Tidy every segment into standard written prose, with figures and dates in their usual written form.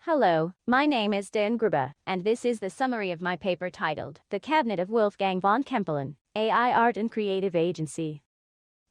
Hello, my name is Dejan Grba, and this is the summary of my paper titled The Cabinet of Wolfgang von Kempelen, AI Art and Creative Agency.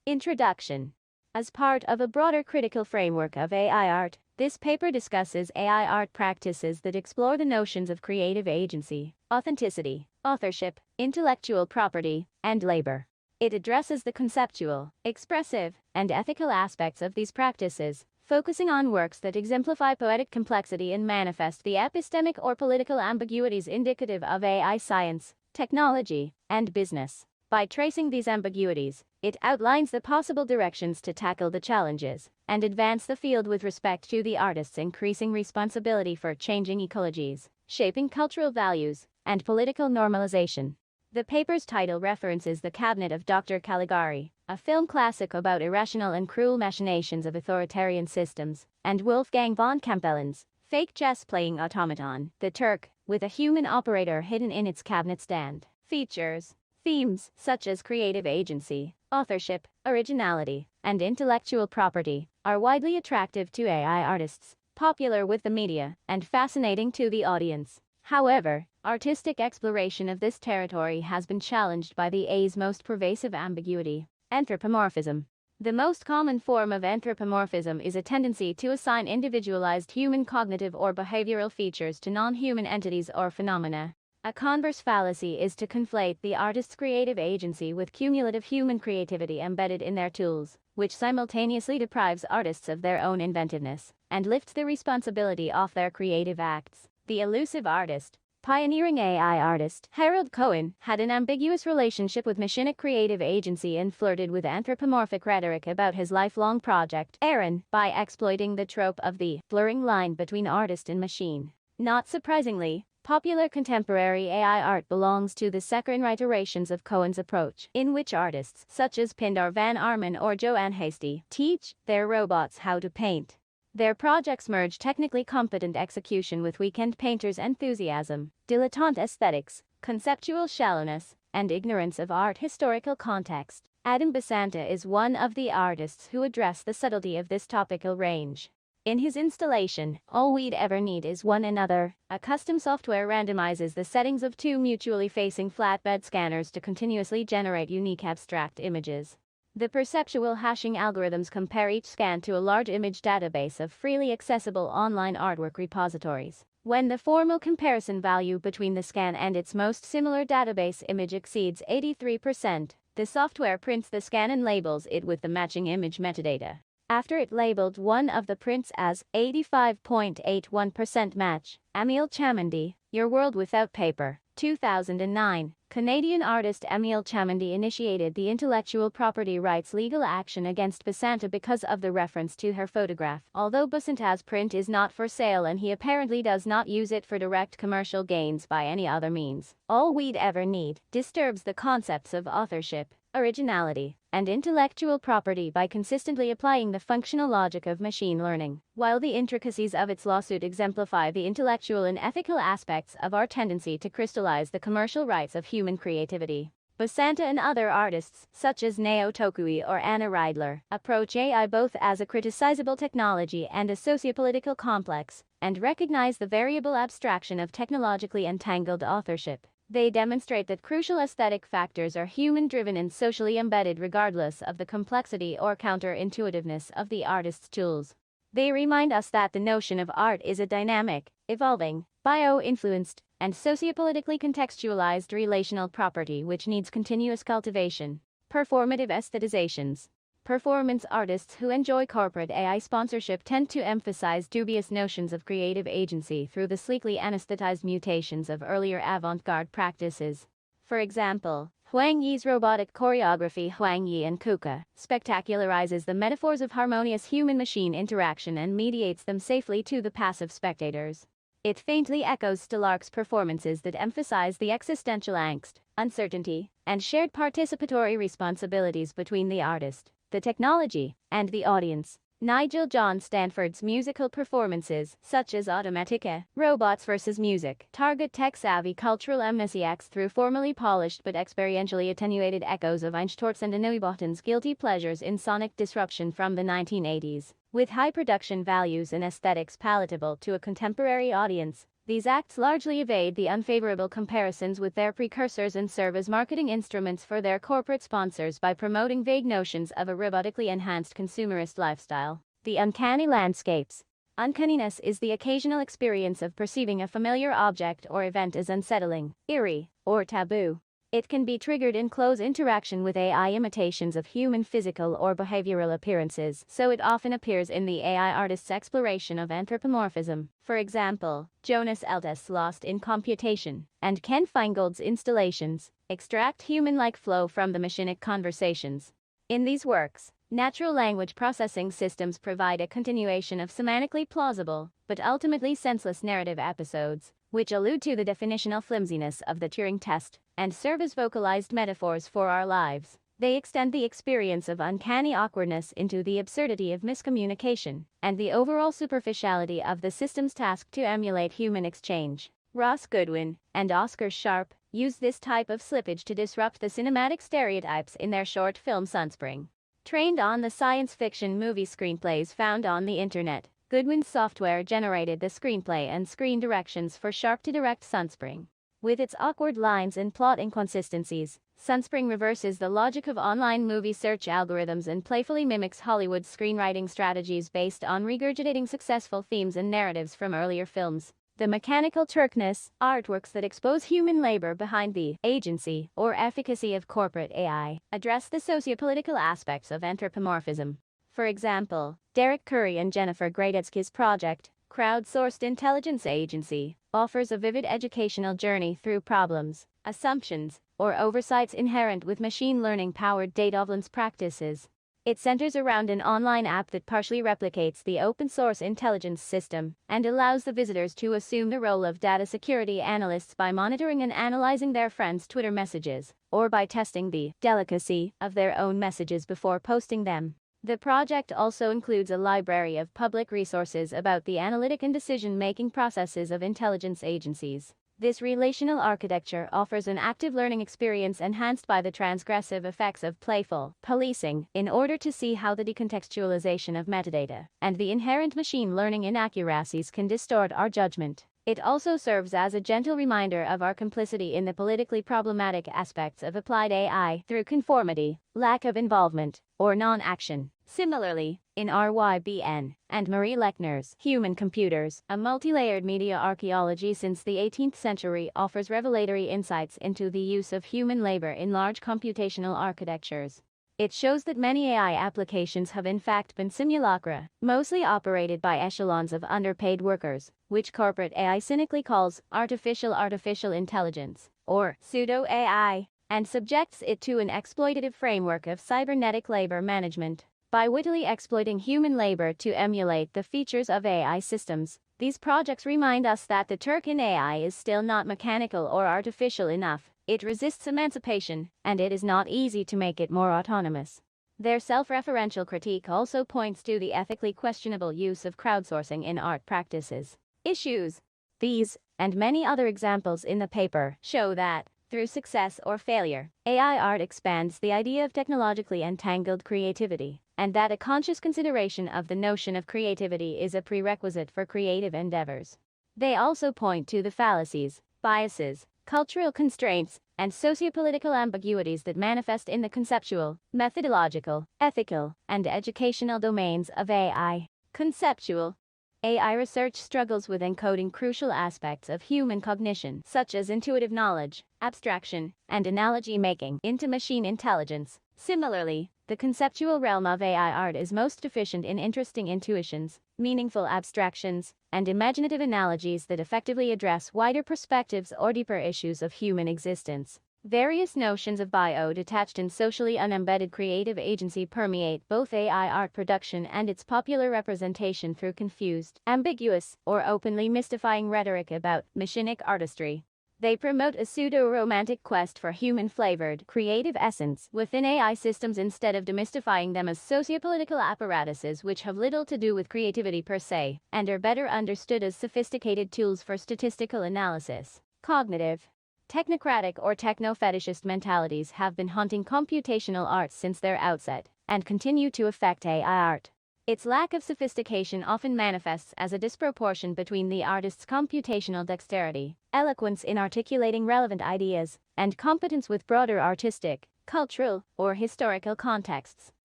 Introduction. As part of a broader critical framework of AI art, this paper discusses AI art practices that explore the notions of creative agency, authenticity, authorship, intellectual property, and labor. It addresses the conceptual, expressive, and ethical aspects of these practices, focusing on works that exemplify poetic complexity and manifest the epistemic or political ambiguities indicative of AI science, technology, and business. By tracing these ambiguities, it outlines the possible directions to tackle the challenges and advance the field with respect to the artist's increasing responsibility for changing ecologies, shaping cultural values, and political normalization. The paper's title references The Cabinet of Dr. Caligari, a film classic about irrational and cruel machinations of authoritarian systems, and Wolfgang von Kempelen's fake chess-playing automaton, the Turk, with a human operator hidden in its cabinet stand. Features. Themes such as creative agency, authorship, originality, and intellectual property are widely attractive to AI artists, popular with the media, and fascinating to the audience. However, artistic exploration of this territory has been challenged by the AI's most pervasive ambiguity, anthropomorphism. The most common form of anthropomorphism is a tendency to assign individualized human cognitive or behavioral features to non-human entities or phenomena. A converse fallacy is to conflate the artist's creative agency with cumulative human creativity embedded in their tools, which simultaneously deprives artists of their own inventiveness and lifts the responsibility off their creative acts. The elusive artist, pioneering AI artist Harold Cohen, had an ambiguous relationship with machinic creative agency and flirted with anthropomorphic rhetoric about his lifelong project, Aaron, by exploiting the trope of the blurring line between artist and machine. Not surprisingly, popular contemporary AI art belongs to the second iterations of Cohen's approach, in which artists such as Pindar van Arman or Joanne Hasty teach their robots how to paint. Their projects merge technically competent execution with weekend painters' enthusiasm, dilettante aesthetics, conceptual shallowness, and ignorance of art historical context. Adam Basanta is one of the artists who address the subtlety of this topical range. In his installation, All We'd Ever Need Is One Another, a custom software randomizes the settings of two mutually facing flatbed scanners to continuously generate unique abstract images. The perceptual hashing algorithms compare each scan to a large image database of freely accessible online artwork repositories. When the formal comparison value between the scan and its most similar database image exceeds 83%, the software prints the scan and labels it with the matching image metadata. After it labeled one of the prints as 85.81% match, Emil Chamandy, Your World Without Paper, 2009, Canadian artist Emil Chamandy initiated the intellectual property rights legal action against Basanta because of the reference to her photograph. Although Basanta's print is not for sale and he apparently does not use it for direct commercial gains by any other means, All We'd Ever Need disturbs the concepts of authorship, originality, and intellectual property by consistently applying the functional logic of machine learning. While the intricacies of its lawsuit exemplify the intellectual and ethical aspects of our tendency to crystallize the commercial rights of human creativity, Basanta and other artists, such as Nao Tokui or Anna Reidler, approach AI both as a criticizable technology and a sociopolitical complex, and recognize the variable abstraction of technologically entangled authorship. They demonstrate that crucial aesthetic factors are human-driven and socially embedded regardless of the complexity or counterintuitiveness of the artist's tools. They remind us that the notion of art is a dynamic, evolving, bio-influenced, and sociopolitically contextualized relational property which needs continuous cultivation. Performative aesthetizations. Performance artists who enjoy corporate AI sponsorship tend to emphasize dubious notions of creative agency through the sleekly anesthetized mutations of earlier avant-garde practices. For example, Huang Yi's robotic choreography Huang Yi and Kuka spectacularizes the metaphors of harmonious human-machine interaction and mediates them safely to the passive spectators. It faintly echoes Stelarc's performances that emphasize the existential angst, uncertainty, and shared participatory responsibilities between the artist, the technology, and the audience. Nigel John Stanford's musical performances, such as Automatica, Robots vs. Music, target tech-savvy cultural amnesiacs through formally polished but experientially attenuated echoes of Einstürz and Neuboten's guilty pleasures in sonic disruption from the 1980s. With high production values and aesthetics palatable to a contemporary audience, these acts largely evade the unfavorable comparisons with their precursors and serve as marketing instruments for their corporate sponsors by promoting vague notions of a robotically enhanced consumerist lifestyle. The uncanny landscapes. Uncanniness is the occasional experience of perceiving a familiar object or event as unsettling, eerie, or taboo. It can be triggered in close interaction with AI imitations of human physical or behavioral appearances, so it often appears in the AI artist's exploration of anthropomorphism. For example, Jonas Eltes' Lost in Computation and Ken Feingold's installations extract human-like flow from the machinic conversations. In these works, natural language processing systems provide a continuation of semantically plausible, but ultimately senseless narrative episodes, which allude to the definitional flimsiness of the Turing test and serve as vocalized metaphors for our lives. They extend the experience of uncanny awkwardness into the absurdity of miscommunication and the overall superficiality of the system's task to emulate human exchange. Ross Goodwin and Oscar Sharp use this type of slippage to disrupt the cinematic stereotypes in their short film Sunspring. Trained on the science fiction movie screenplays found on the internet, Goodwin's software generated the screenplay and screen directions for Sharp to direct Sunspring. With its awkward lines and plot inconsistencies, Sunspring reverses the logic of online movie search algorithms and playfully mimics Hollywood's screenwriting strategies based on regurgitating successful themes and narratives from earlier films. The mechanical Turkness, artworks that expose human labor behind the agency or efficacy of corporate AI, address the sociopolitical aspects of anthropomorphism. For example, Derek Curry and Jennifer Gradetsky's project, Crowdsourced Intelligence Agency, offers a vivid educational journey through problems, assumptions, or oversights inherent with machine learning-powered data governance practices. It centers around an online app that partially replicates the open-source intelligence system and allows the visitors to assume the role of data security analysts by monitoring and analyzing their friends' Twitter messages, or by testing the delicacy of their own messages before posting them. The project also includes a library of public resources about the analytic and decision-making processes of intelligence agencies. This relational architecture offers an active learning experience enhanced by the transgressive effects of playful policing in order to see how the decontextualization of metadata and the inherent machine learning inaccuracies can distort our judgment. It also serves as a gentle reminder of our complicity in the politically problematic aspects of applied AI through conformity, lack of involvement, or non-action. Similarly, in RYBN and Marie Lechner's Human Computers, a multi-layered media archaeology since the 18th century offers revelatory insights into the use of human labor in large computational architectures. It shows that many AI applications have in fact been simulacra, mostly operated by echelons of underpaid workers, which corporate AI cynically calls artificial intelligence, or pseudo-AI, and subjects it to an exploitative framework of cybernetic labor management. By wittily exploiting human labor to emulate the features of AI systems, these projects remind us that the Turk in AI is still not mechanical or artificial enough. It resists emancipation, and it is not easy to make it more autonomous. Their self-referential critique also points to the ethically questionable use of crowdsourcing in art practices. Issues. These, and many other examples in the paper, show that, through success or failure, AI art expands the idea of technologically entangled creativity, and that a conscious consideration of the notion of creativity is a prerequisite for creative endeavors. They also point to the fallacies, biases, cultural constraints, and sociopolitical ambiguities that manifest in the conceptual, methodological, ethical, and educational domains of AI. Conceptual. AI research struggles with encoding crucial aspects of human cognition, such as intuitive knowledge, abstraction, and analogy making, into machine intelligence. Similarly, the conceptual realm of AI art is most deficient in interesting intuitions, meaningful abstractions, and imaginative analogies that effectively address wider perspectives or deeper issues of human existence. Various notions of bio-detached and socially unembedded creative agency permeate both AI art production and its popular representation through confused, ambiguous, or openly mystifying rhetoric about machinic artistry. They promote a pseudo-romantic quest for human-flavored, creative essence within AI systems instead of demystifying them as sociopolitical apparatuses which have little to do with creativity per se, and are better understood as sophisticated tools for statistical analysis. Cognitive. Technocratic or techno-fetishist mentalities have been haunting computational arts since their outset, and continue to affect AI art. Its lack of sophistication often manifests as a disproportion between the artist's computational dexterity, eloquence in articulating relevant ideas, and competence with broader artistic, cultural, or historical contexts.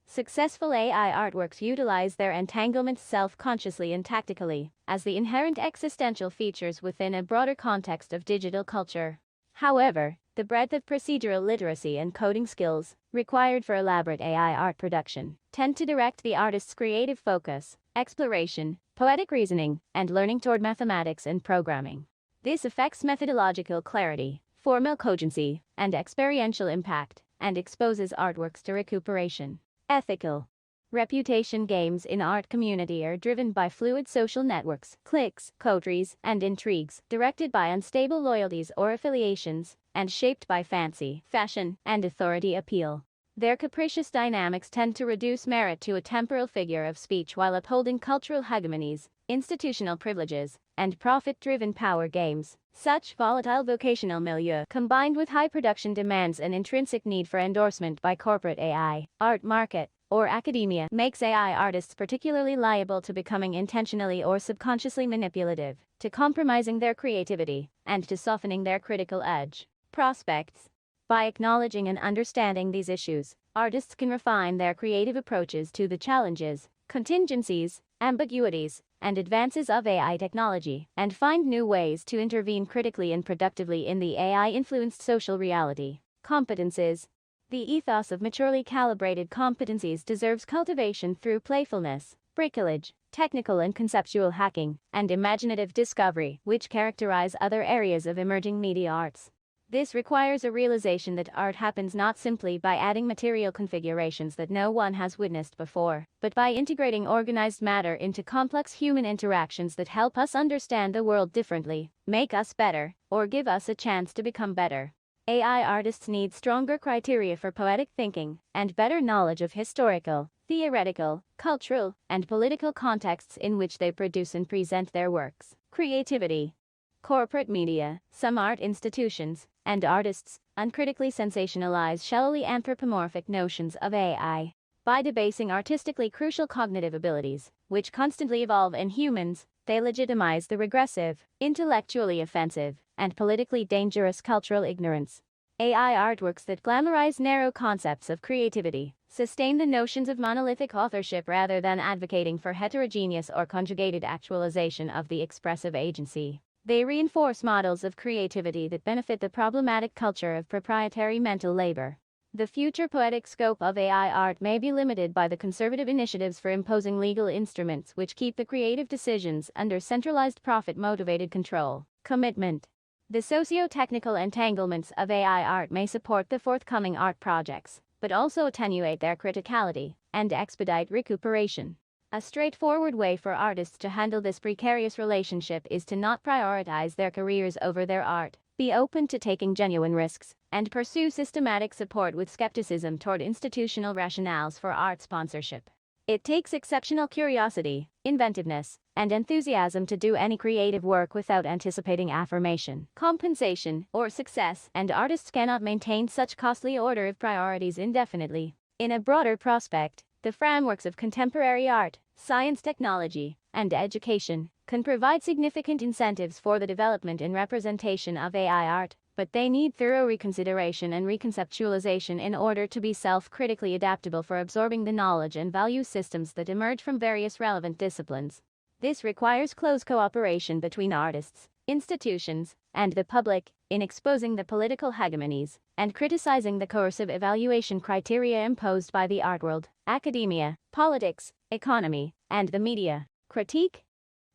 Successful AI artworks utilize their entanglements self-consciously and tactically, as the inherent existential features within a broader context of digital culture. However, the breadth of procedural literacy and coding skills required for elaborate AI art production tend to direct the artist's creative focus, exploration, poetic reasoning, and learning toward mathematics and programming. This affects methodological clarity, formal cogency, and experiential impact, and exposes artworks to recuperation. Ethical reputation games in art community are driven by fluid social networks, cliques, coteries, and intrigues, directed by unstable loyalties or affiliations, and shaped by fancy, fashion, and authority appeal. Their capricious dynamics tend to reduce merit to a temporal figure of speech while upholding cultural hegemonies, institutional privileges, and profit-driven power games. Such volatile vocational milieu, combined with high production demands and intrinsic need for endorsement by corporate AI, art market, or academia, makes AI artists particularly liable to becoming intentionally or subconsciously manipulative, to compromising their creativity, and to softening their critical edge. Prospects. By acknowledging and understanding these issues, artists can refine their creative approaches to the challenges, contingencies, ambiguities, and advances of AI technology, and find new ways to intervene critically and productively in the AI-influenced social reality. Competences. The ethos of maturely calibrated competencies deserves cultivation through playfulness, bricolage, technical and conceptual hacking, and imaginative discovery, which characterize other areas of emerging media arts. This requires a realization that art happens not simply by adding material configurations that no one has witnessed before, but by integrating organized matter into complex human interactions that help us understand the world differently, make us better, or give us a chance to become better. AI artists need stronger criteria for poetic thinking, and better knowledge of historical, theoretical, cultural, and political contexts in which they produce and present their works. Creativity. Corporate media, some art institutions, and artists uncritically sensationalize shallowly anthropomorphic notions of AI. By debasing artistically crucial cognitive abilities, which constantly evolve in humans, they legitimize the regressive, intellectually offensive, and politically dangerous cultural ignorance. AI artworks that glamorize narrow concepts of creativity sustain the notions of monolithic authorship rather than advocating for heterogeneous or conjugated actualization of the expressive agency. They reinforce models of creativity that benefit the problematic culture of proprietary mental labor. The future poetic scope of AI art may be limited by the conservative initiatives for imposing legal instruments which keep the creative decisions under centralized profit-motivated control. Commitment. The socio-technical entanglements of AI art may support the forthcoming art projects, but also attenuate their criticality and expedite recuperation. A straightforward way for artists to handle this precarious relationship is to not prioritize their careers over their art, be open to taking genuine risks, and pursue systematic support with skepticism toward institutional rationales for art sponsorship. It takes exceptional curiosity, inventiveness, and enthusiasm to do any creative work without anticipating affirmation, compensation, or success, and artists cannot maintain such costly order of priorities indefinitely. In a broader prospect, the frameworks of contemporary art, science, technology, and education can provide significant incentives for the development and representation of AI art, but they need thorough reconsideration and reconceptualization in order to be self-critically adaptable for absorbing the knowledge and value systems that emerge from various relevant disciplines. This requires close cooperation between artists, institutions, and the public in exposing the political hegemonies and criticizing the coercive evaluation criteria imposed by the art world, academia, politics, economy, and the media. Critique.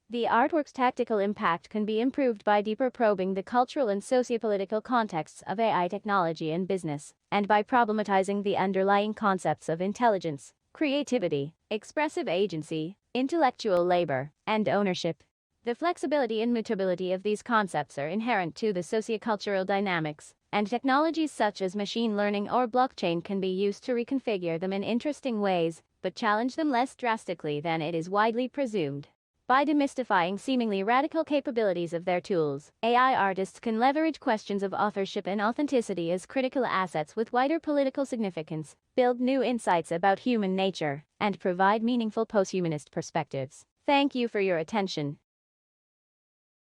The artwork's tactical impact can be improved by deeper probing the cultural and sociopolitical contexts of AI technology and business, and by problematizing the underlying concepts of intelligence, creativity, expressive agency, intellectual labor, and ownership. The flexibility and mutability of these concepts are inherent to the sociocultural dynamics, and technologies such as machine learning or blockchain can be used to reconfigure them in interesting ways, but challenge them less drastically than it is widely presumed. By demystifying seemingly radical capabilities of their tools, AI artists can leverage questions of authorship and authenticity as critical assets with wider political significance, build new insights about human nature, and provide meaningful posthumanist perspectives. Thank you for your attention.